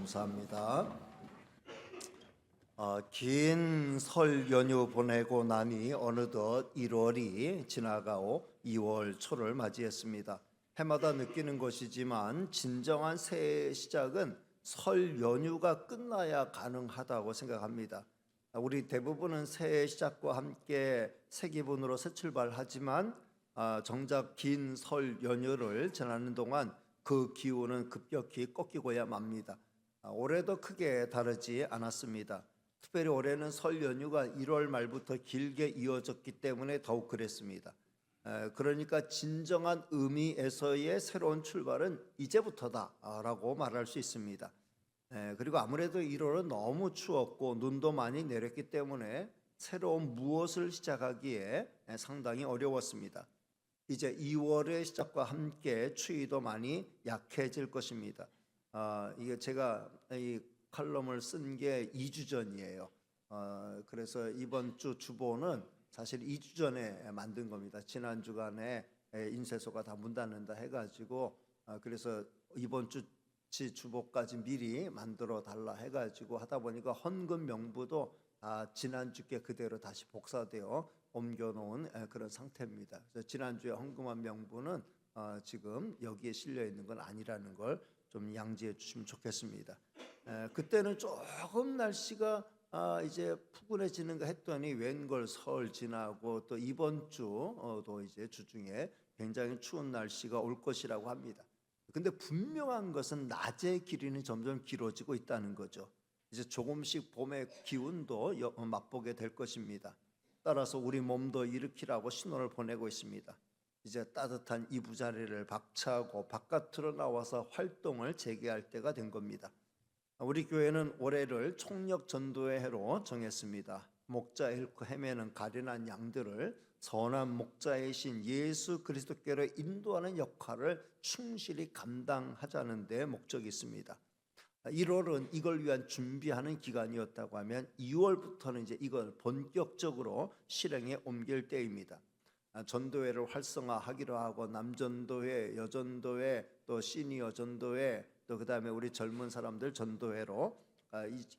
감사합니다. 긴 설 연휴 보내고 나니 어느덧 1월이 지나가고 2월 초를 맞이했습니다. 해마다 느끼는 것이지만 진정한 새해 시작은 설 연휴가 끝나야 가능하다고 생각합니다. 우리 대부분은 새해 시작과 함께 새 기분으로 새 출발하지만 정작 긴 설 연휴를 지나는 동안 그 기운은 급격히 꺾이고야 맙니다. 올해도 크게 다르지 않았습니다. 특별히 올해는 설 연휴가 1월 말부터 길게 이어졌기 때문에 더욱 그랬습니다. 그러니까 진정한 의미에서의 새로운 출발은 이제부터다라고 말할 수 있습니다. 그리고 아무래도 1월은 너무 추웠고 눈도 많이 내렸기 때문에 새로운 무엇을 시작하기에 상당히 어려웠습니다. 이제 2월의 시작과 함께 추위도 많이 약해질 것입니다. 이게 제가 이 칼럼을 쓴 게 2주 전이에요. 그래서 이번 주 주보는 사실 2주 전에 만든 겁니다. 지난 주간에 인쇄소가 다 문 닫는다 해가지고 그래서 이번 주 주보까지 미리 만들어 달라 해가지고 하다 보니까 헌금 명부도 지난주께 그대로 다시 복사되어 옮겨놓은 그런 상태입니다. 그래서 지난주에 헌금한 명부는 지금 여기에 실려 있는 건 아니라는 걸 좀 양지해 주시면 좋겠습니다. 그때는 조금 날씨가 이제 푸근해지는가 했더니 웬걸 설 지나고 또 이번 주도 이제 주중에 굉장히 추운 날씨가 올 것이라고 합니다. 근데 분명한 것은 낮의 길이는 점점 길어지고 있다는 거죠. 이제 조금씩 봄의 기운도 맛보게 될 것입니다. 따라서 우리 몸도 일으키라고 신호를 보내고 있습니다. 이제 따뜻한 이부자리를 박차고 바깥으로 나와서 활동을 재개할 때가 된 겁니다. 우리 교회는 올해를 총력 전도의 해로 정했습니다. 목자 잃고 헤매는 가련한 양들을 선한 목자이신 예수 그리스도께로 인도하는 역할을 충실히 감당하자는 데 목적이 있습니다. 1월은 이걸 위한 준비하는 기간이었다고 하면 2월부터는 이제 이걸 본격적으로 실행에 옮길 때입니다. 전도회를 활성화하기로 하고 남전도회, 여전도회, 또 시니어 전도회, 또 그다음에 우리 젊은 사람들 전도회로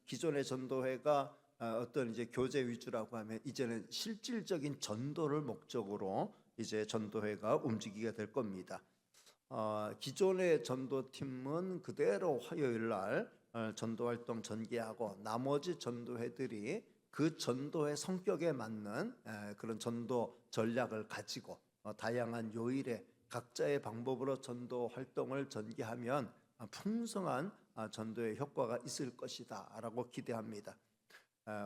기존의 전도회가 어떤 이제 교제 위주라고 하면 이제는 실질적인 전도를 목적으로 이제 전도회가 움직이게 될 겁니다. 기존의 전도팀은 그대로 화요일 날 전도 활동 전개하고 나머지 전도회들이 그 전도의 성격에 맞는 그런 전도 전략을 가지고 다양한 요일에 각자의 방법으로 전도 활동을 전개하면 풍성한 전도의 효과가 있을 것이다 라고 기대합니다.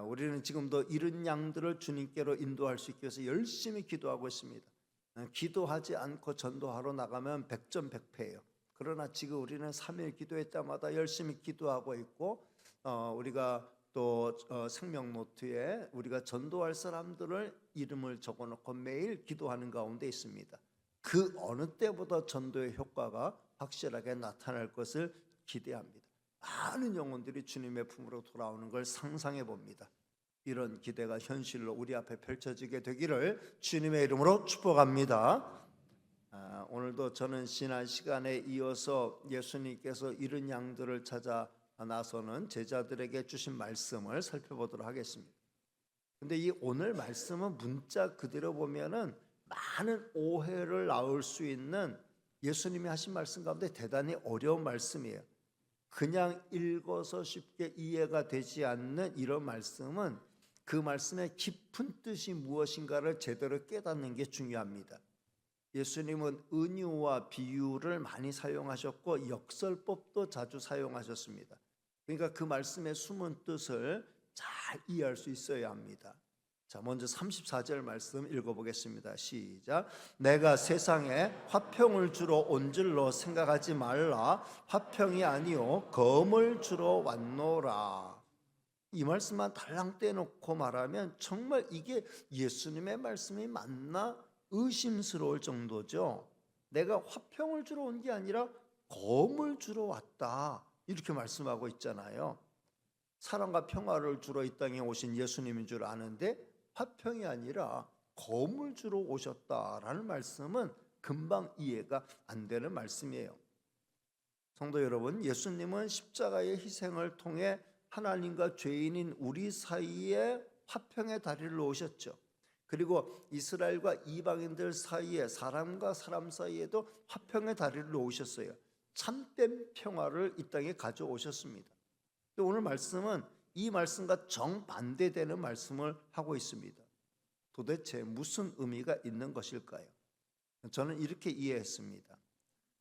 우리는 지금도 잃은 양들을 주님께로 인도할 수 있기 위해서 열심히 기도하고 있습니다. 기도하지 않고 전도하러 나가면 백전백패예요. 그러나 지금 우리는 3일 기도회 때마다 열심히 기도하고 있고 우리가 또 생명 노트에 우리가 전도할 사람들을 이름을 적어놓고 매일 기도하는 가운데 있습니다. 그 어느 때보다 전도의 효과가 확실하게 나타날 것을 기대합니다. 많은 영혼들이 주님의 품으로 돌아오는 걸 상상해 봅니다. 이런 기대가 현실로 우리 앞에 펼쳐지게 되기를 주님의 이름으로 축복합니다. 오늘도 저는 지난 시간에 이어서 예수님께서 잃은 양들을 찾아 나서는 제자들에게 주신 말씀을 살펴보도록 하겠습니다. 근데 이 오늘 말씀은 문자 그대로 보면은 많은 오해를 낳을 수 있는 예수님이 하신 말씀 가운데 대단히 어려운 말씀이에요. 그냥 읽어서 쉽게 이해가 되지 않는 이런 말씀은 그 말씀의 깊은 뜻이 무엇인가를 제대로 깨닫는 게 중요합니다. 예수님은 은유와 비유를 많이 사용하셨고 역설법도 자주 사용하셨습니다. 그러니까 그 말씀의 숨은 뜻을 잘 이해할 수 있어야 합니다. 자, 먼저 34절 말씀 읽어보겠습니다. 시작. 내가 세상에 화평을 주러 온 줄로 생각하지 말라. 화평이 아니요 검을 주러 왔노라. 이 말씀만 달랑 떼놓고 말하면 정말 이게 예수님의 말씀이 맞나 의심스러울 정도죠. 내가 화평을 주러 온 게 아니라 검을 주러 왔다 이렇게 말씀하고 있잖아요. 사랑과 평화를 주러 이 땅에 오신 예수님인 줄 아는데 화평이 아니라 검을 주러 오셨다라는 말씀은 금방 이해가 안 되는 말씀이에요. 성도 여러분, 예수님은 십자가의 희생을 통해 하나님과 죄인인 우리 사이에 화평의 다리를 놓으셨죠. 그리고 이스라엘과 이방인들 사이에, 사람과 사람 사이에도 화평의 다리를 놓으셨어요. 참된 평화를 이 땅에 가져오셨습니다. 오늘 말씀은 이 말씀과 정반대되는 말씀을 하고 있습니다. 도대체 무슨 의미가 있는 것일까요? 저는 이렇게 이해했습니다.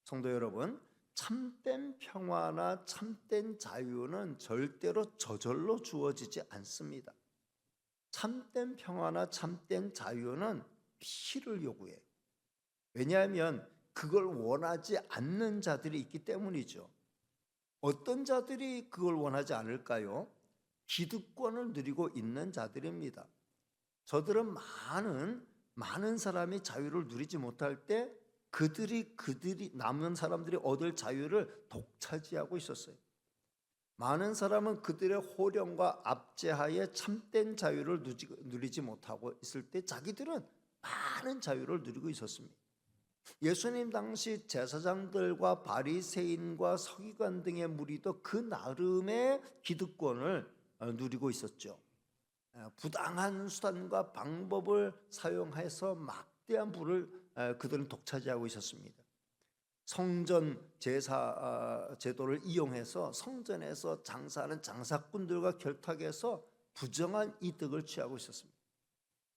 성도 여러분, 참된 평화나 참된 자유는 절대로 저절로 주어지지 않습니다. 참된 평화나 참된 자유는 피를 요구해요. 왜냐하면 그걸 원하지 않는 자들이 있기 때문이죠. 어떤 자들이 그걸 원하지 않을까요? 기득권을 누리고 있는 자들입니다. 저들은 많은 사람이 자유를 누리지 못할 때 그들이 남은 사람들이 얻을 자유를 독차지하고 있었어요. 많은 사람은 그들의 호령과 압제하에 참된 자유를 누리지 못하고 있을 때 자기들은 많은 자유를 누리고 있었습니다. 예수님 당시 제사장들과 바리새인과 서기관 등의 무리도 그 나름의 기득권을 누리고 있었죠. 부당한 수단과 방법을 사용해서 막대한 부를 그들은 독차지하고 있었습니다. 성전 제사 제도를 이용해서 성전에서 장사하는 장사꾼들과 결탁해서 부정한 이득을 취하고 있었습니다.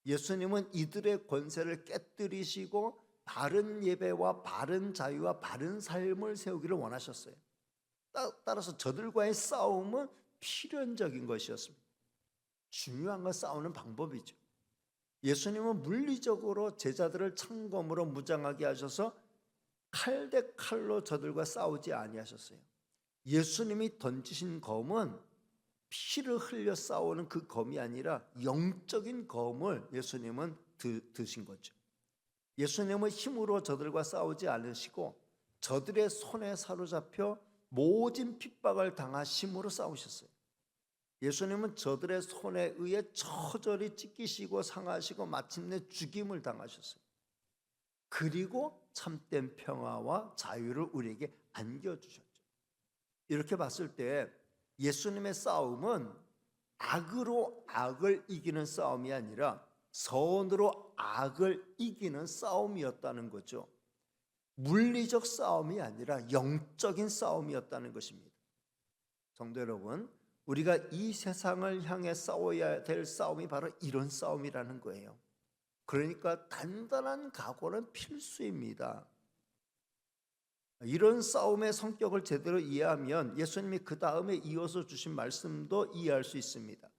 예수님은 이들의 권세를 깨뜨리시고 바른 예배와 바른 자유와 바른 삶을 세우기를 원하셨어요. 따라서 저들과의 싸움은 필연적인 것이었습니다. 중요한 건 싸우는 방법이죠. 예수님은 물리적으로 제자들을 창검으로 무장하게 하셔서 칼 대 칼로 저들과 싸우지 아니하셨어요. 예수님이 던지신 검은 피를 흘려 싸우는 그 검이 아니라 영적인 검을 예수님은 드신 거죠. 예수님은 힘으로 저들과 싸우지 않으시고 저들의 손에 사로잡혀 모진 핍박을 당하심으로 싸우셨어요. 예수님은 저들의 손에 의해 처절히 찢기시고 상하시고 마침내 죽임을 당하셨어요. 그리고 참된 평화와 자유를 우리에게 안겨주셨죠. 이렇게 봤을 때 예수님의 싸움은 악으로 악을 이기는 싸움이 아니라 선으로 악을 이기는 싸움이었다는 거죠. 물리적 싸움이 아니라 영적인 싸움이었다는 것입니다. 성도 여러분, 우리가 이 세상을 향해 싸워야 될 싸움이 바로 이런 싸움이라는 거예요. 그러니까 단단한 각오는 필수입니다. 이런 싸움의 성격을 제대로 이해하면 예수님이 그 다음에 이어서 주신 말씀도 이해할 수 있습니다.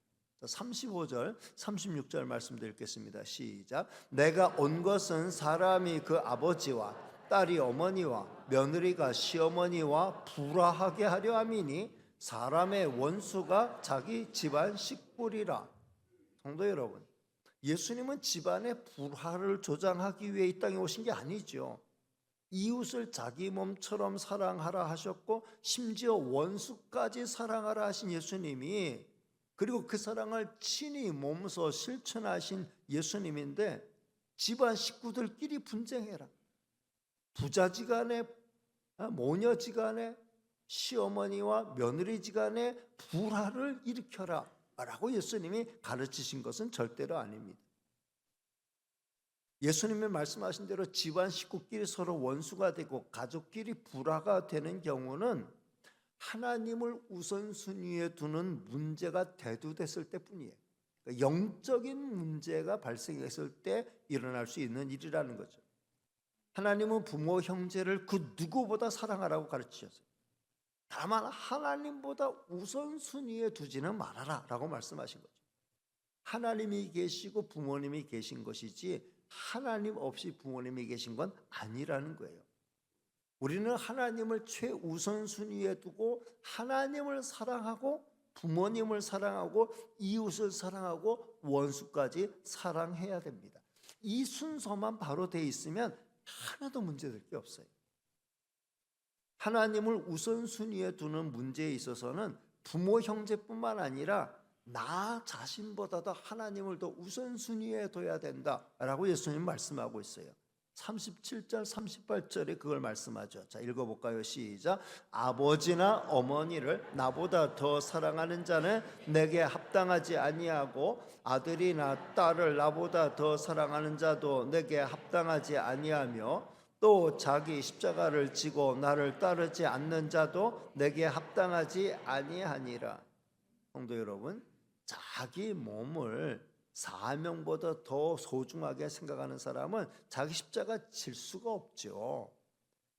35절, 36절 말씀 드리겠습니다. 시작. 내가 온 것은 사람이 그 아버지와 딸이 어머니와 며느리가 시어머니와 불화하게 하려 함이니 사람의 원수가 자기 집안 식구리라. 성도 여러분, 예수님은 집안의 불화를 조장하기 위해 이 땅에 오신 게 아니죠. 이웃을 자기 몸처럼 사랑하라 하셨고 심지어 원수까지 사랑하라 하신 예수님이, 그리고 그 사랑을 친히 몸소 실천하신 예수님인데 집안 식구들끼리 분쟁해라. 부자지간에 모녀지간에 시어머니와 며느리지간에 불화를 일으켜라 라고 예수님이 가르치신 것은 절대로 아닙니다. 예수님이 말씀하신 대로 집안 식구끼리 서로 원수가 되고 가족끼리 불화가 되는 경우는 하나님을 우선순위에 두는 문제가 대두됐을 때뿐이에요. 그러니까 영적인 문제가 발생했을 때 일어날 수 있는 일이라는 거죠. 하나님은 부모 형제를 그 누구보다 사랑하라고 가르치셨어요. 다만 하나님보다 우선순위에 두지는 말아라 라고 말씀하신 거죠. 하나님이 계시고 부모님이 계신 것이지 하나님 없이 부모님이 계신 건 아니라는 거예요. 우리는 하나님을 최우선순위에 두고 하나님을 사랑하고 부모님을 사랑하고 이웃을 사랑하고 원수까지 사랑해야 됩니다. 이 순서만 바로 돼 있으면 하나도 문제될 게 없어요. 하나님을 우선순위에 두는 문제에 있어서는 부모 형제뿐만 아니라 나 자신보다도 하나님을 더 우선순위에 둬야 된다라고 예수님 말씀하고 있어요. 37절 38절에 그걸 말씀하죠. 자, 읽어볼까요? 시작. 아버지나 어머니를 나보다 더 사랑하는 자는 내게 합당하지 아니하고 아들이나 딸을 나보다 더 사랑하는 자도 내게 합당하지 아니하며 또 자기 십자가를 지고 나를 따르지 않는 자도 내게 합당하지 아니하니라. 성도 여러분, 자기 몸을 사명보다 더 소중하게 생각하는 사람은 자기 십자가 질 수가 없죠.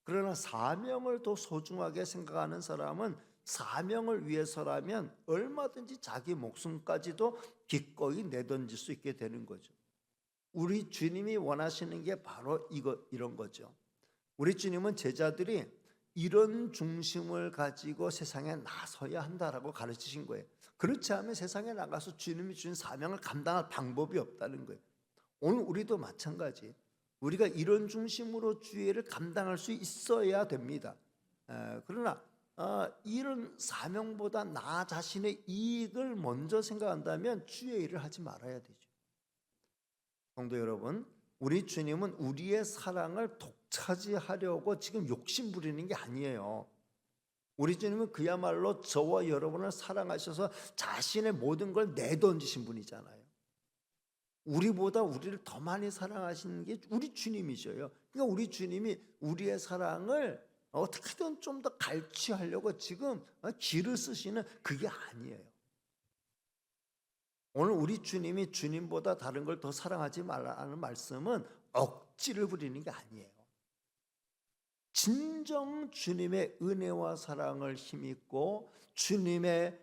그러나 사명을 더 소중하게 생각하는 사람은 사명을 위해서라면 얼마든지 자기 목숨까지도 기꺼이 내던질 수 있게 되는 거죠. 우리 주님이 원하시는 게 바로 이런 거죠. 우리 주님은 제자들이 이런 중심을 가지고 세상에 나서야 한다라고 가르치신 거예요. 그렇지 않으면 세상에 나가서 주님이 주신 사명을 감당할 방법이 없다는 거예요. 오늘 우리도 마찬가지. 우리가 이런 중심으로 주의를 감당할 수 있어야 됩니다. 그러나 이런 사명보다 나 자신의 이익을 먼저 생각한다면 주의 일을 하지 말아야 되죠. 성도 여러분, 우리 주님은 우리의 사랑을 독차지하려고 지금 욕심 부리는 게 아니에요. 우리 주님은 그야말로 저와 여러분을 사랑하셔서 자신의 모든 걸 내던지신 분이잖아요. 우리보다 우리를 더 많이 사랑하시는 게 우리 주님이셔요. 그러니까 우리 주님이 우리의 사랑을 어떻게든 좀 더 갈취하려고 지금 기를 쓰시는 그게 아니에요. 오늘 우리 주님이 주님보다 다른 걸 더 사랑하지 말라는 말씀은 억지를 부리는 게 아니에요. 진정 주님의 은혜와 사랑을 힘입고 주님의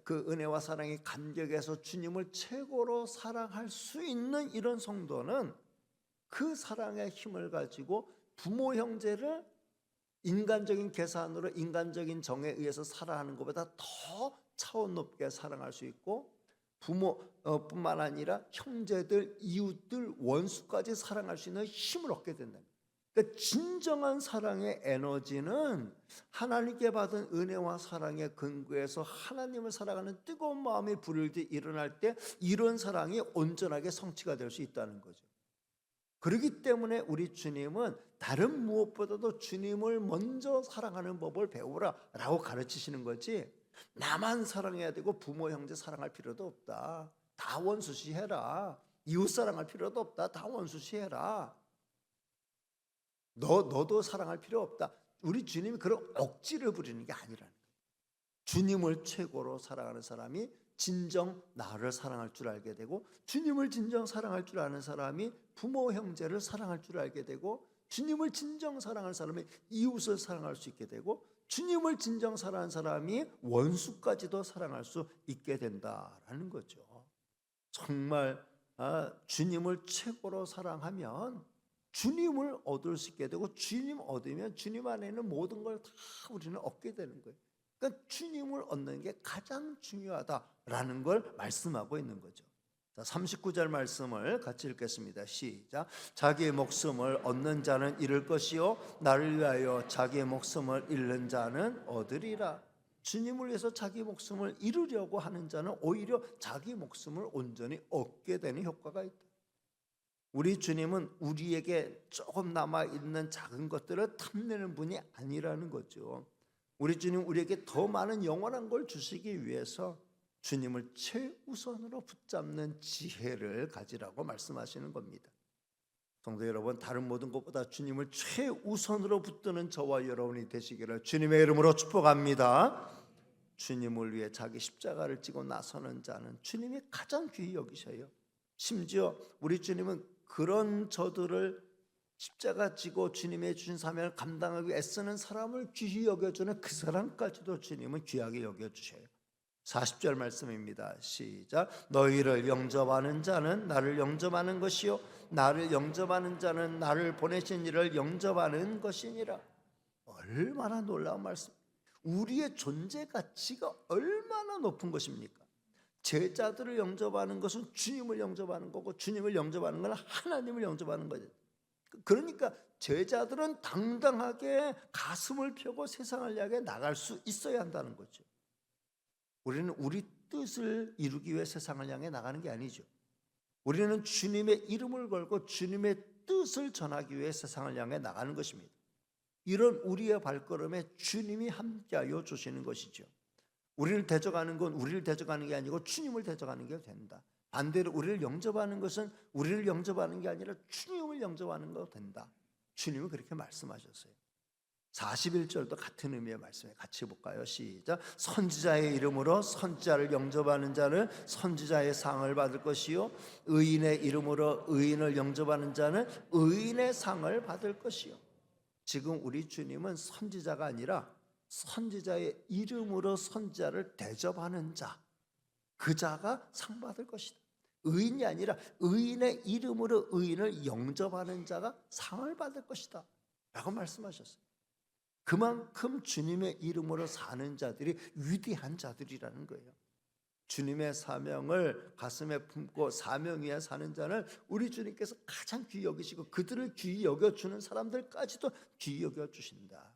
그 은혜와 사랑의 감격에서 주님을 최고로 사랑할 수 있는 이런 성도는 그 사랑의 힘을 가지고 부모 형제를 인간적인 계산으로 인간적인 정에 의해서 사랑하는 것보다 더 차원 높게 사랑할 수 있고 부모뿐만 아니라 형제들, 이웃들, 원수까지 사랑할 수 있는 힘을 얻게 된다. 그러니까 진정한 사랑의 에너지는 하나님께 받은 은혜와 사랑의 근거에서 하나님을 사랑하는 뜨거운 마음이 불을 때 일어날 때 이런 사랑이 온전하게 성취가 될 수 있다는 거죠. 그렇기 때문에 우리 주님은 다른 무엇보다도 주님을 먼저 사랑하는 법을 배우라라고 가르치시는 거지, 나만 사랑해야 되고 부모 형제 사랑할 필요도 없다, 다 원수시해라, 이웃 사랑할 필요도 없다, 다 원수시해라, 너도 사랑할 필요 없다. 우리 주님이 그런 억지를 부리는 게 아니라는 거예요. 주님을 최고로 사랑하는 사람이 진정 나를 사랑할 줄 알게 되고, 주님을 진정 사랑할 줄 아는 사람이 부모 형제를 사랑할 줄 알게 되고, 주님을 진정 사랑할 사람이 이웃을 사랑할 수 있게 되고, 주님을 진정 사랑하는 사람이 원수까지도 사랑할 수 있게 된다라는 거죠. 정말 주님을 최고로 사랑하면 주님을 얻을 수 있게 되고, 주님 얻으면 주님 안에 있는 모든 걸 다 우리는 얻게 되는 거예요. 그러니까 주님을 얻는 게 가장 중요하다라는 걸 말씀하고 있는 거죠. 자, 39절 말씀을 같이 읽겠습니다. 시작. 자기의 목숨을 얻는 자는 잃을 것이요 나를 위하여 자기의 목숨을 잃는 자는 얻으리라. 주님을 위해서 자기 목숨을 잃으려고 하는 자는 오히려 자기 목숨을 온전히 얻게 되는 효과가 있다. 우리 주님은 우리에게 조금 남아있는 작은 것들을 탐내는 분이 아니라는 거죠. 우리 주님 우리에게 더 많은 영원한 걸 주시기 위해서 주님을 최우선으로 붙잡는 지혜를 가지라고 말씀하시는 겁니다. 성도 여러분, 다른 모든 것보다 주님을 최우선으로 붙드는 저와 여러분이 되시기를 주님의 이름으로 축복합니다. 주님을 위해 자기 십자가를 지고 나서는 자는 주님이 가장 귀히 여기셔요. 심지어 우리 주님은 그런 저들을 십자가 지고 주님의 주신 사명을 감당하기 위해 애쓰는 사람을 귀히 여겨주는 그 사람까지도 주님은 귀하게 여겨주셔요. 40절 말씀입니다. 시작. 너희를 영접하는 자는 나를 영접하는 것이요 나를 영접하는 자는 나를 보내신 이를 영접하는 것이니라. 얼마나 놀라운 말씀. 우리의 존재 가치가 얼마나 높은 것입니까? 제자들을 영접하는 것은 주님을 영접하는 거고, 주님을 영접하는 건 하나님을 영접하는 거죠. 그러니까 제자들은 당당하게 가슴을 펴고 세상을 향해 나갈 수 있어야 한다는 거죠. 우리는 우리 뜻을 이루기 위해 세상을 향해 나가는 게 아니죠. 우리는 주님의 이름을 걸고 주님의 뜻을 전하기 위해 세상을 향해 나가는 것입니다. 이런 우리의 발걸음에 주님이 함께하여 주시는 것이죠. 우리를 대적하는 건 우리를 대적하는 게 아니고 주님을 대적하는 게 된다. 반대로 우리를 영접하는 것은 우리를 영접하는 게 아니라 주님을 영접하는 거 된다. 주님은 그렇게 말씀하셨어요. 41절도 같은 의미의 말씀에 같이 볼까요? 시작. 선지자의 이름으로 선지자를 영접하는 자는 선지자의 상을 받을 것이요, 의인의 이름으로 의인을 영접하는 자는 의인의 상을 받을 것이요. 지금 우리 주님은 선지자가 아니라 선지자의 이름으로 선지자를 대접하는 자, 그 자가 상 받을 것이다. 의인이 아니라 의인의 이름으로 의인을 영접하는 자가 상을 받을 것이다 라고 말씀하셨어요. 그만큼 주님의 이름으로 사는 자들이 위대한 자들이라는 거예요. 주님의 사명을 가슴에 품고 사명 위에 사는 자는 우리 주님께서 가장 귀히 여기시고 그들을 귀히 여겨주는 사람들까지도 귀히 여겨주신다.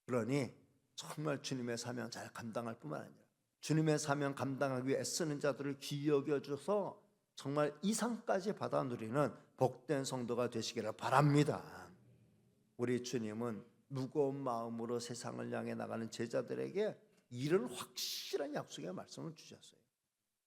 그러니 정말 주님의 사명 잘 감당할 뿐만 아니라 주님의 사명 감당하기 위해 애쓰는 자들을 귀히 여겨줘서 정말 이상까지 받아 누리는 복된 성도가 되시기를 바랍니다. 우리 주님은 무거운 마음으로 세상을 향해 나가는 제자들에게 이런 확실한 약속의 말씀을 주셨어요.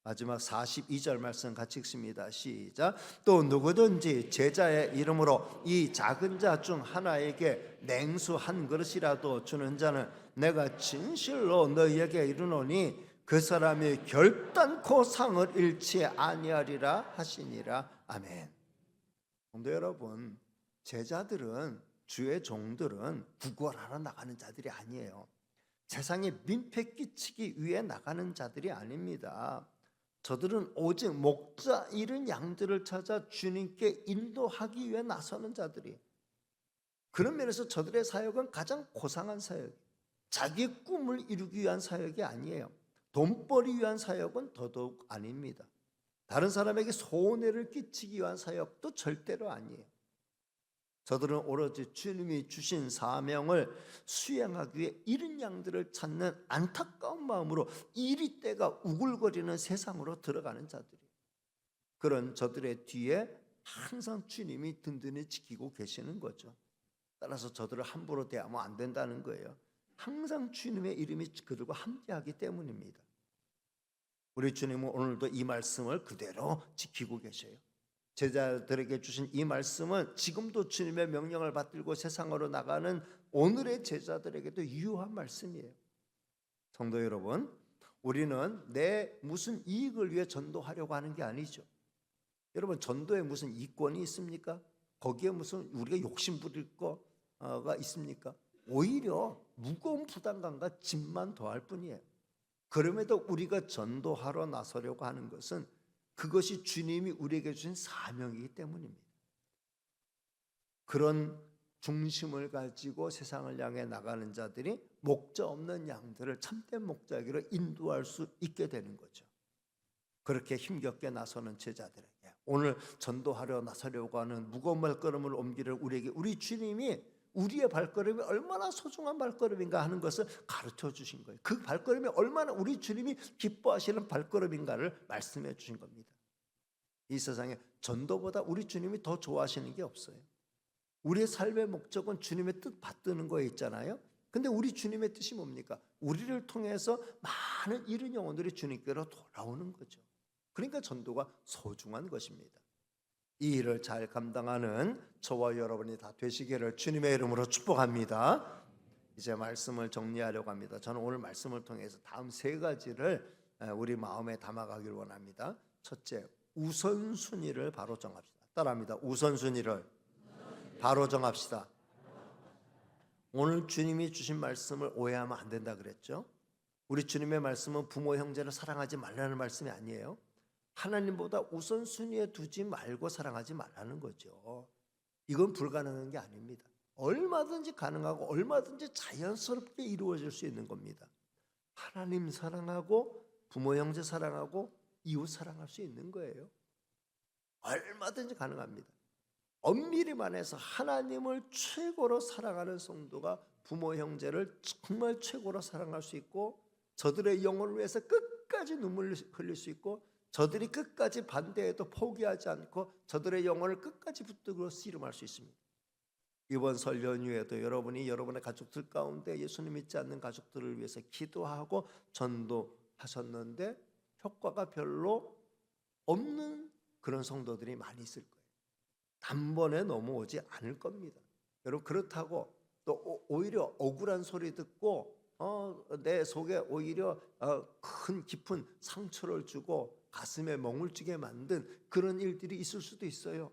마지막 42절 말씀 같이 읽습니다. 시작. 또 누구든지 제자의 이름으로 이 작은 자 중 하나에게 냉수 한 그릇이라도 주는 자는 내가 진실로 너희에게 이르노니 그 사람이 결단코 상을 잃지 아니하리라 하시니라. 아멘. 성도 여러분, 제자들은, 주의 종들은 구걸하러 나가는 자들이 아니에요. 세상에 민폐 끼치기 위해 나가는 자들이 아닙니다. 저들은 오직 목자 잃은 양들을 찾아 주님께 인도하기 위해 나서는 자들이. 그런 면에서 저들의 사역은 가장 고상한 사역, 자기의 꿈을 이루기 위한 사역이 아니에요. 돈벌이 위한 사역은 더더욱 아닙니다. 다른 사람에게 손해를 끼치기 위한 사역도 절대로 아니에요. 저들은 오로지 주님이 주신 사명을 수행하기 위해 잃은 양들을 찾는 안타까운 마음으로 이리때가 우글거리는 세상으로 들어가는 자들이에요. 그런 저들의 뒤에 항상 주님이 든든히 지키고 계시는 거죠. 따라서 저들을 함부로 대하면 안 된다는 거예요. 항상 주님의 이름이 그들과 함께하기 때문입니다. 우리 주님은 오늘도 이 말씀을 그대로 지키고 계셔요. 제자들에게 주신 이 말씀은 지금도 주님의 명령을 받들고 세상으로 나가는 오늘의 제자들에게도 유효한 말씀이에요. 성도 여러분, 우리는 내 무슨 이익을 위해 전도하려고 하는 게 아니죠. 여러분, 전도에 무슨 이권이 있습니까? 거기에 무슨 우리가 욕심 부릴 거가 있습니까? 오히려 무거운 부담감과 짐만 더할 뿐이에요. 그럼에도 우리가 전도하러 나서려고 하는 것은 그것이 주님이 우리에게 주신 사명이기 때문입니다. 그런 중심을 가지고 세상을 향해 나가는 자들이 목자 없는 양들을 참된 목자에게로 인도할 수 있게 되는 거죠. 그렇게 힘겹게 나서는 제자들에게 오늘 전도하려 나서려고 하는 무거운 발걸음을 옮기를 우리에게 우리 주님이 우리의 발걸음이 얼마나 소중한 발걸음인가 하는 것을 가르쳐 주신 거예요. 그 발걸음이 얼마나 우리 주님이 기뻐하시는 발걸음인가를 말씀해 주신 겁니다. 이 세상에 전도보다 우리 주님이 더 좋아하시는 게 없어요. 우리의 삶의 목적은 주님의 뜻 받드는 거에 있잖아요. 근데 우리 주님의 뜻이 뭡니까? 우리를 통해서 많은 잃은 영혼들이 주님께로 돌아오는 거죠. 그러니까 전도가 소중한 것입니다. 이 일을 잘 감당하는 저와 여러분이 다 되시기를 주님의 이름으로 축복합니다. 이제 말씀을 정리하려고 합니다. 저는 오늘 말씀을 통해서 다음 세 가지를 우리 마음에 담아가길 원합니다. 첫째, 우선순위를 바로 정합시다. 따라합니다. 우선순위를 바로 정합시다. 오늘 주님이 주신 말씀을 오해하면 안 된다 그랬죠. 우리 주님의 말씀은 부모 형제를 사랑하지 말라는 말씀이 아니에요. 하나님보다 우선순위에 두지 말고 사랑하지 말라는 거죠. 이건 불가능한 게 아닙니다. 얼마든지 가능하고 얼마든지 자연스럽게 이루어질 수 있는 겁니다. 하나님 사랑하고 부모 형제 사랑하고 이웃 사랑할 수 있는 거예요. 얼마든지 가능합니다. 엄밀히만 해서 하나님을 최고로 사랑하는 성도가 부모 형제를 정말 최고로 사랑할 수 있고 저들의 영혼을 위해서 끝까지 눈물을 흘릴 수 있고 저들이 끝까지 반대해도 포기하지 않고 저들의 영혼을 끝까지 붙들고 씨름할 수 있습니다. 이번 설 연휴에도 여러분이 여러분의 가족들 가운데 예수님 믿지 않는 가족들을 위해서 기도하고 전도하셨는데 효과가 별로 없는 그런 성도들이 많이 있을 거예요. 단번에 넘어오지 않을 겁니다. 여러분, 그렇다고 또 오히려 억울한 소리 듣고 내 속에 오히려 큰 깊은 상처를 주고 가슴에 멍을 쥐게 만든 그런 일들이 있을 수도 있어요.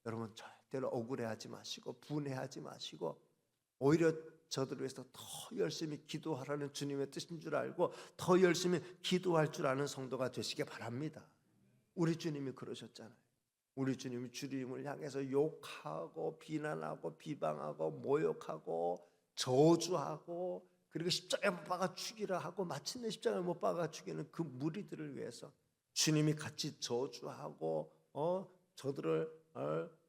여러분, 절대로 억울해하지 마시고 분해하지 마시고 오히려 저들을 위해서 더 열심히 기도하라는 주님의 뜻인 줄 알고 더 열심히 기도할 줄 아는 성도가 되시기 바랍니다. 우리 주님이 그러셨잖아요. 우리 주님이 주님을 향해서 욕하고 비난하고 비방하고 모욕하고 저주하고 그리고 십자가에 못 박아 죽이라 하고 마침내 십자가에 못 박아 죽이는 그 무리들을 위해서 주님이 같이 저주하고 저들을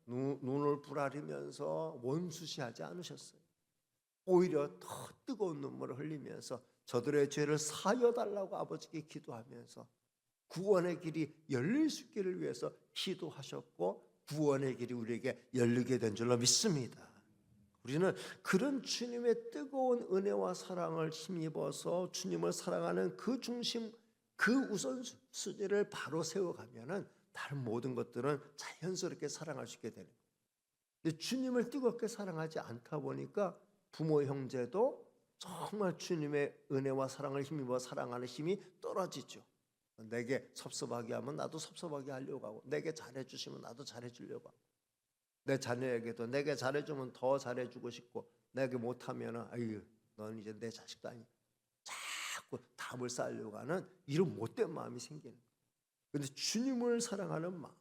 눈을 부라리면서 원수시하지 않으셨어요. 오히려 더 뜨거운 눈물을 흘리면서 저들의 죄를 사여달라고 아버지께 기도하면서 구원의 길이 열릴 수 있기를 위해서 기도하셨고 구원의 길이 우리에게 열리게 된 줄로 믿습니다. 우리는 그런 주님의 뜨거운 은혜와 사랑을 힘입어서 주님을 사랑하는 그 중심, 그 우선순위를 바로 세워가면은 다른 모든 것들은 자연스럽게 사랑할 수 있게 되는 거예요. 근데 주님을 뜨겁게 사랑하지 않다 보니까 부모 형제도 정말 주님의 은혜와 사랑을 힘입어 사랑하는 힘이 떨어지죠. 내게 섭섭하게 하면 나도 섭섭하게 하려고 하고 내게 잘해주시면 나도 잘해주려고 하고 내 자녀에게도 내게 잘해주면 더 잘해주고 싶고 내게 못하면 아유 넌 이제 내 자식도 아니야 자꾸 답을 쌓으려고 하는 이런 못된 마음이 생기는 거예요. 그런데 주님을 사랑하는 마음,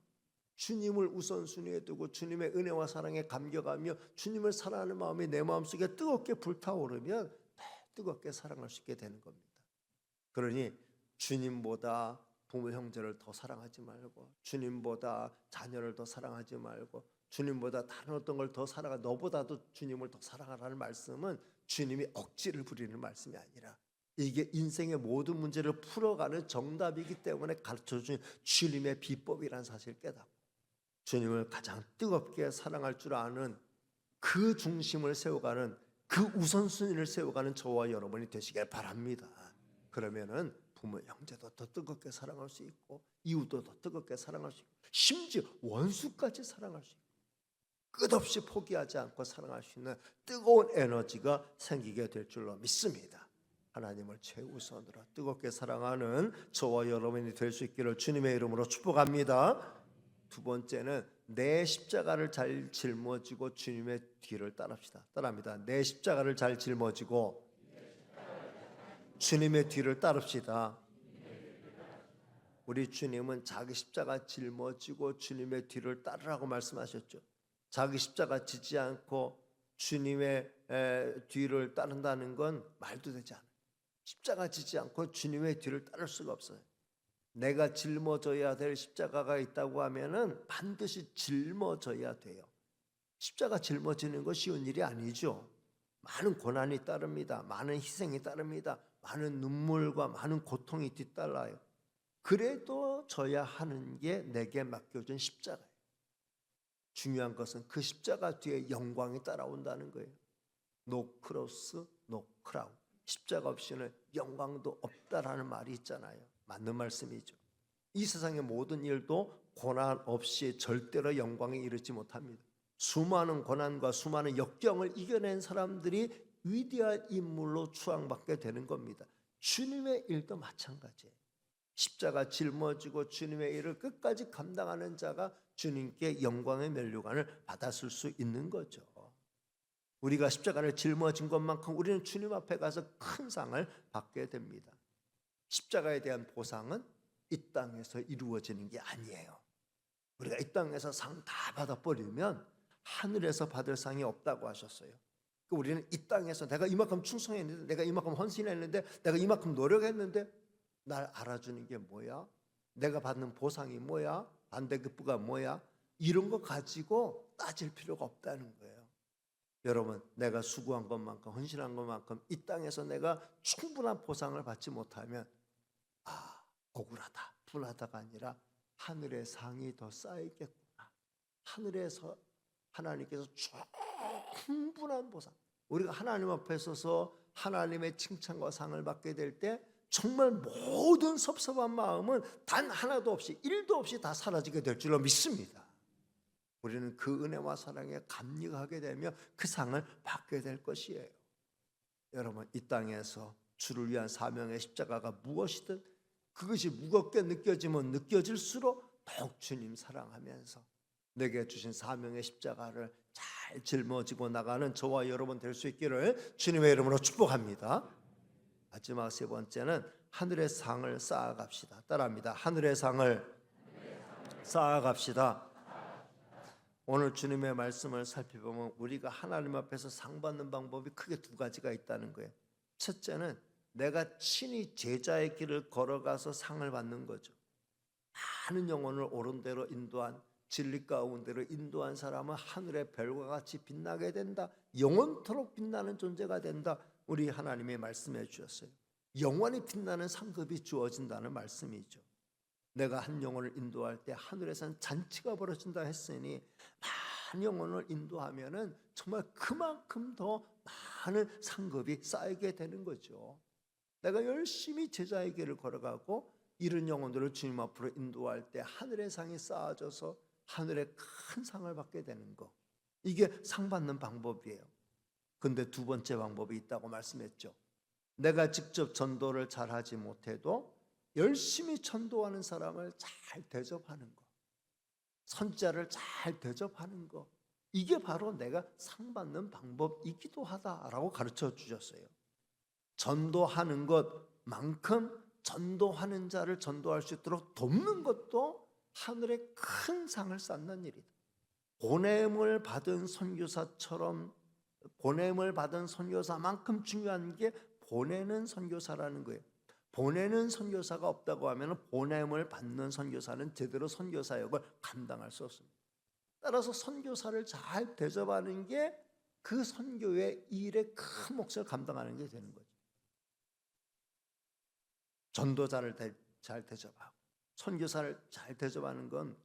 주님을 우선순위에 두고 주님의 은혜와 사랑에 감격하며 주님을 사랑하는 마음이 내 마음속에 뜨겁게 불타오르면 뜨겁게 사랑할 수 있게 되는 겁니다. 그러니 주님보다 부모 형제를 더 사랑하지 말고 주님보다 자녀를 더 사랑하지 말고 주님보다 다른 어떤 걸 더 사랑하 너보다도 주님을 더 사랑하라는 말씀은 주님이 억지를 부리는 말씀이 아니라 이게 인생의 모든 문제를 풀어가는 정답이기 때문에 가르쳐준 주님의 비법이라는 사실을 깨닫고 주님을 가장 뜨겁게 사랑할 줄 아는 그 중심을 세워가는 그 우선순위를 세워가는 저와 여러분이 되시길 바랍니다. 그러면은 부모 형제도 더 뜨겁게 사랑할 수 있고 이웃도 더 뜨겁게 사랑할 수 있고 심지어 원수까지 사랑할 수 있고 끝없이 포기하지 않고 사랑할 수 있는 뜨거운 에너지가 생기게 될 줄로 믿습니다. 하나님을 최우선으로 뜨겁게 사랑하는 저와 여러분이 될 수 있기를 주님의 이름으로 축복합니다. 두 번째는 내 십자가를 잘 짊어지고 주님의 뒤를 따릅시다. 따라합니다. 내 십자가를 잘 짊어지고 주님의 뒤를 따릅시다. 우리 주님은 자기 십자가 짊어지고 주님의 뒤를 따르라고 말씀하셨죠. 자기 십자가 지지 않고 주님의 뒤를 따른다는 건 말도 되지 않아요. 십자가 지지 않고 주님의 뒤를 따를 수가 없어요. 내가 짊어져야 될 십자가가 있다고 하면은 반드시 짊어져야 돼요. 십자가 짊어지는 거 쉬운 일이 아니죠. 많은 고난이 따릅니다. 많은 희생이 따릅니다. 많은 눈물과 많은 고통이 뒤따라요. 그래도 져야 하는 게 내게 맡겨준 십자가예요. 중요한 것은 그 십자가 뒤에 영광이 따라온다는 거예요. No cross, no crown. 십자가 없이는 영광도 없다라는 말이 있잖아요. 맞는 말씀이죠. 이 세상의 모든 일도 고난 없이 절대로 영광에 이르지 못합니다. 수많은 고난과 수많은 역경을 이겨낸 사람들이 위대한 인물로 추앙받게 되는 겁니다. 주님의 일도 마찬가지예요. 십자가 짊어지고 주님의 일을 끝까지 감당하는 자가 주님께 영광의 면류관을 받았을 수 있는 거죠. 우리가 십자가를 짊어진 것만큼 우리는 주님 앞에 가서 큰 상을 받게 됩니다. 십자가에 대한 보상은 이 땅에서 이루어지는 게 아니에요. 우리가 이 땅에서 상 다 받아버리면 하늘에서 받을 상이 없다고 하셨어요. 우리는 이 땅에서 내가 이만큼 충성했는데 내가 이만큼 헌신했는데 내가 이만큼 노력했는데 날 알아주는 게 뭐야? 내가 받는 보상이 뭐야? 반대급부가 뭐야? 이런 거 가지고 따질 필요가 없다는 거예요. 여러분, 내가 수고한 것만큼 헌신한 것만큼 이 땅에서 내가 충분한 보상을 받지 못하면 억울하다, 가뿐하다가 아니라 하늘의 상이 더 쌓이겠구나. 하늘에서 하나님께서 충분한 보상. 우리가 하나님 앞에 서서 하나님의 칭찬과 상을 받게 될 때 정말 모든 섭섭한 마음은 단 하나도 없이 1도 없이 다 사라지게 될 줄로 믿습니다. 우리는 그 은혜와 사랑에 감격하게 되며 그 상을 받게 될 것이에요. 여러분, 이 땅에서 주를 위한 사명의 십자가가 무엇이든 그것이 무겁게 느껴지면 느껴질수록 더욱 주님 사랑하면서 내게 주신 사명의 십자가를 잘 짊어지고 나가는 저와 여러분 될 수 있기를 주님의 이름으로 축복합니다. 마지막 세 번째는 하늘의 상을 쌓아갑시다. 따라합니다. 하늘의 상을 쌓아갑시다. 오늘 주님의 말씀을 살펴보면 우리가 하나님 앞에서 상 받는 방법이 크게 두 가지가 있다는 거예요. 첫째는 내가 친히 제자의 길을 걸어가서 상을 받는 거죠. 많은 영혼을 옳은 대로 인도한, 진리 가운데로 인도한 사람은 하늘의 별과 같이 빛나게 된다. 영원토록 빛나는 존재가 된다. 우리 하나님이 말씀해 주셨어요. 영원히 빛나는 상급이 주어진다는 말씀이죠. 내가 한 영혼을 인도할 때 하늘에서는 잔치가 벌어진다 했으니 많은 영혼을 인도하면은 정말 그만큼 더 많은 상급이 쌓이게 되는 거죠. 내가 열심히 제자의 길을 걸어가고 이런 영혼들을 주님 앞으로 인도할 때 하늘의 상이 쌓아져서 하늘의 큰 상을 받게 되는 거, 이게 상 받는 방법이에요. 근데 두 번째 방법이 있다고 말씀했죠. 내가 직접 전도를 잘하지 못해도 열심히 전도하는 사람을 잘 대접하는 거, 선자를 잘 대접하는 거, 이게 바로 내가 상 받는 방법이기도 하다라고 가르쳐 주셨어요. 전도하는 것만큼 전도하는 자를 전도할 수 있도록 돕는 것도 하늘의 큰 상을 쌓는 일이다. 보냄을 받은 선교사처럼, 보냄을 받은 선교사만큼 중요한 게 보내는 선교사라는 거예요. 보내는 선교사가 없다고 하면 보냄을 받는 선교사는 제대로 선교 사역을 감당할 수 없습니다. 따라서 선교사를 잘 대접하는 게 그 선교의 일의 큰 몫을 감당하는 게 되는 거죠. 전도자를 잘 대접하고 선교사를 잘 대접하는 건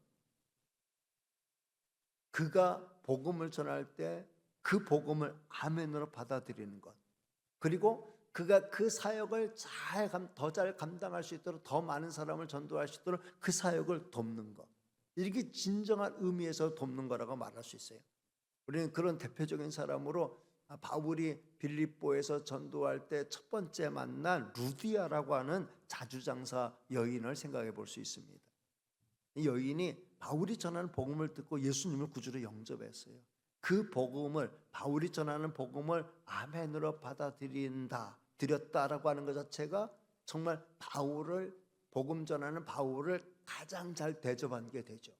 그가 복음을 전할 때 그 복음을 아멘으로 받아들이는 것, 그리고 그가 그 사역을 더 잘 감당할 수 있도록 더 많은 사람을 전도할 수 있도록 그 사역을 돕는 것, 이렇게 진정한 의미에서 돕는 거라고 말할 수 있어요. 우리는 그런 대표적인 사람으로 바울이 빌립보에서 전도할 때 첫 번째 만난 루디아라고 하는 자주장사 여인을 생각해 볼 수 있습니다. 이 여인이 바울이 전하는 복음을 듣고 예수님을 구주로 영접했어요. 그 복음을, 바울이 전하는 복음을 아멘으로 드렸다라고 하는 것 자체가 정말 바울을, 복음 전하는 바울을 가장 잘 대접한 게 되죠.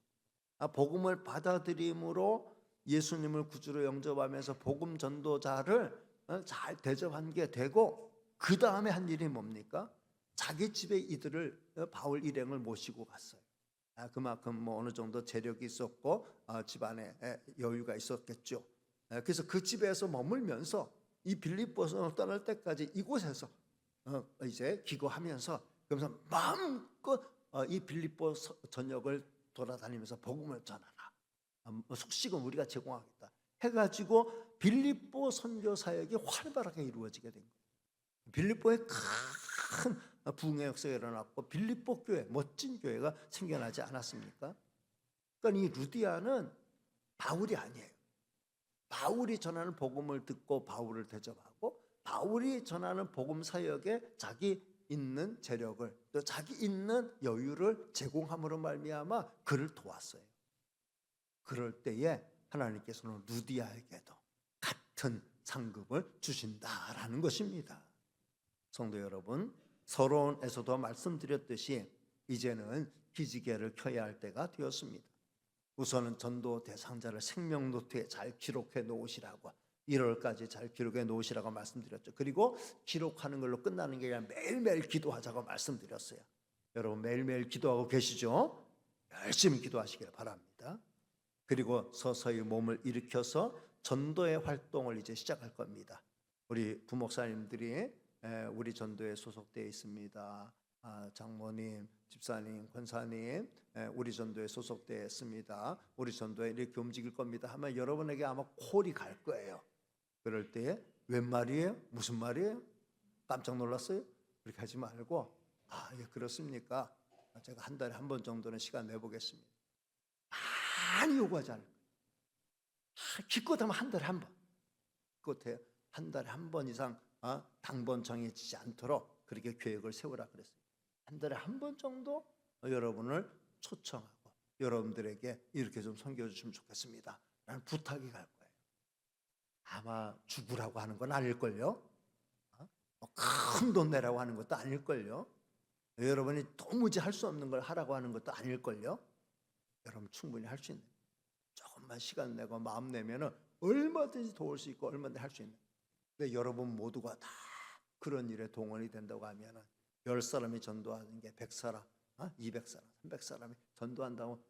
복음을 받아들임으로 예수님을 구주로 영접하면서 복음 전도자를 잘 대접한 게 되고, 그 다음에 한 일이 뭡니까? 자기 집에 이들을, 바울 일행을 모시고 갔어요. 그만큼 어느 정도 재력이 있었고 집안에 여유가 있었겠죠. 그래서 그 집에서 머물면서 이 빌립보서 떠날 때까지 이곳에서 이제 기거하면서, 그러면서 마음껏 이 빌립보 전역을 돌아다니면서 복음을 전하라. 숙식은 우리가 제공하겠다 해가지고 빌립보 선교 사역이 활발하게 이루어지게 된 거예요. 빌립보에 큰 부흥의 역사가 일어났고 빌립보 교회, 멋진 교회가 생겨나지 않았습니까? 그러니까 이 루디아는 바울이 아니에요. 바울이 전하는 복음을 듣고 바울을 대접하고, 바울이 전하는 복음 사역에 자기 있는 재력을, 또 자기 있는 여유를 제공함으로 말미암아 그를 도왔어요. 그럴 때에 하나님께서는 루디아에게도 같은 상급을 주신다라는 것입니다. 성도 여러분, 서론에서도 말씀드렸듯이 이제는 기지개를 켜야 할 때가 되었습니다. 우선은 전도 대상자를 생명노트에 잘 기록해 놓으시라고, 1월까지 잘 기록해 놓으시라고 말씀드렸죠. 그리고 기록하는 걸로 끝나는 게 아니라 매일매일 기도하자고 말씀드렸어요. 여러분 매일매일 기도하고 계시죠? 열심히 기도하시길 바랍니다. 그리고 서서히 몸을 일으켜서 전도의 활동을 이제 시작할 겁니다. 우리 부목사님들이 우리 전도에 소속되어 있습니다. 장모님, 집사님, 권사님, 우리 전도에 소속되어 있습니다. 우리 전도에 이렇게 움직일 겁니다 하면 여러분에게 아마 콜이 갈 거예요. 그럴 때 웬 말이에요? 무슨 말이에요? 깜짝 놀랐어요? 그렇게 하지 말고 예, 그렇습니까? 제가 한 달에 한 번 정도는 시간 내보겠습니다. 많이 요구하지 않을 거예요. 기껏하면 한 달에 한 번. 기껏해요. 한 달에 한 번 이상 당번 정해지지 않도록 그렇게 계획을 세우라 그랬어요. 한 달에 한 번 정도 여러분을 초청하고 여러분들에게 이렇게 좀 섬겨주시면 좋겠습니다 라는 부탁이 갈 거예요. 아마 죽으라고 하는 건 아닐걸요. 큰 돈 내라고 하는 것도 아닐걸요. 여러분이 도무지 할 수 없는 걸 하라고 하는 것도 아닐걸요. 여러분 충분히 할 수 있는, 조금만 시간 내고 마음 내면은 얼마든지 도울 수 있고 얼마든지 할 수 있는. 근데 여러분 모두가 다 그런 일에 동원이 된다고 하면은 10사람이 전도하는 게 100사람, 200사람, 300사람이 전도한다고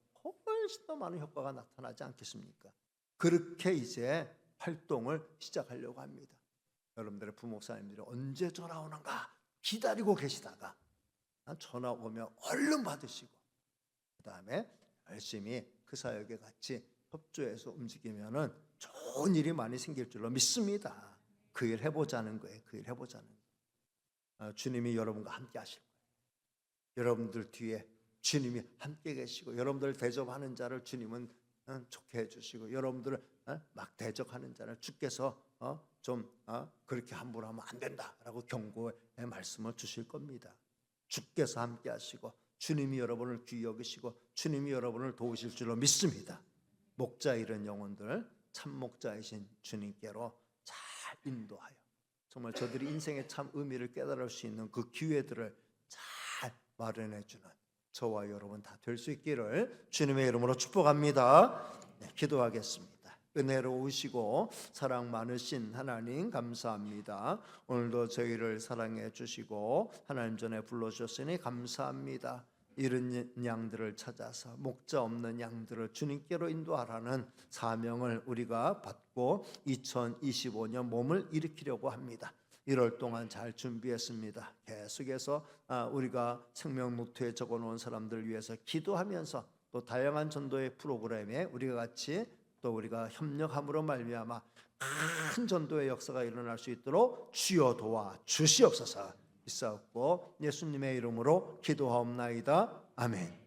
훨씬 더 많은 효과가 나타나지 않겠습니까? 그렇게 이제 활동을 시작하려고 합니다. 여러분들의 부목사님들이 언제 전화 오는가 기다리고 계시다가 전화 오면 얼른 받으시고 그 다음에 열심히 그 사역에 같이 협조해서 움직이면은 좋은 일이 많이 생길 줄로 믿습니다. 그 일 해보자는 거예요. 그 일 해보자는 거예요. 주님이 여러분과 함께 하실 거예요. 여러분들 뒤에 주님이 함께 계시고 여러분들 대접하는 자를 주님은 좋게 해주시고 여러분들을 막 대적하는 자를 주께서 좀 그렇게 함부로 하면 안 된다라고 경고의 말씀을 주실 겁니다. 주께서 함께 하시고 주님이 여러분을 귀히 여기시고 주님이 여러분을 도우실 줄로 믿습니다. 목자 잃은 영혼들 참 목자이신 주님께로 잘 인도하여 정말 저들이 인생의 참 의미를 깨달을 수 있는 그 기회들을 잘 마련해 주는 저와 여러분 다 될 수 있기를 주님의 이름으로 축복합니다. 기도하겠습니다. 은혜로우시고 사랑 많으신 하나님 감사합니다. 오늘도 저희를 사랑해 주시고 하나님 전에 불러주셨으니 감사합니다. 잃은 양들을 찾아서 목자 없는 양들을 주님께로 인도하라는 사명을 우리가 받고 2025년 몸을 일으키려고 합니다. 1월 동안 잘 준비했습니다. 계속해서 우리가 생명 노트에 적어놓은 사람들 위해서 기도하면서 또 다양한 전도의 프로그램에 우리가 같이 또 우리가 협력함으로 말미암아 큰 전도의 역사가 일어날 수 있도록 주여 도와 주시옵소서. 있사옵고 예수님의 이름으로 기도하옵나이다. 아멘.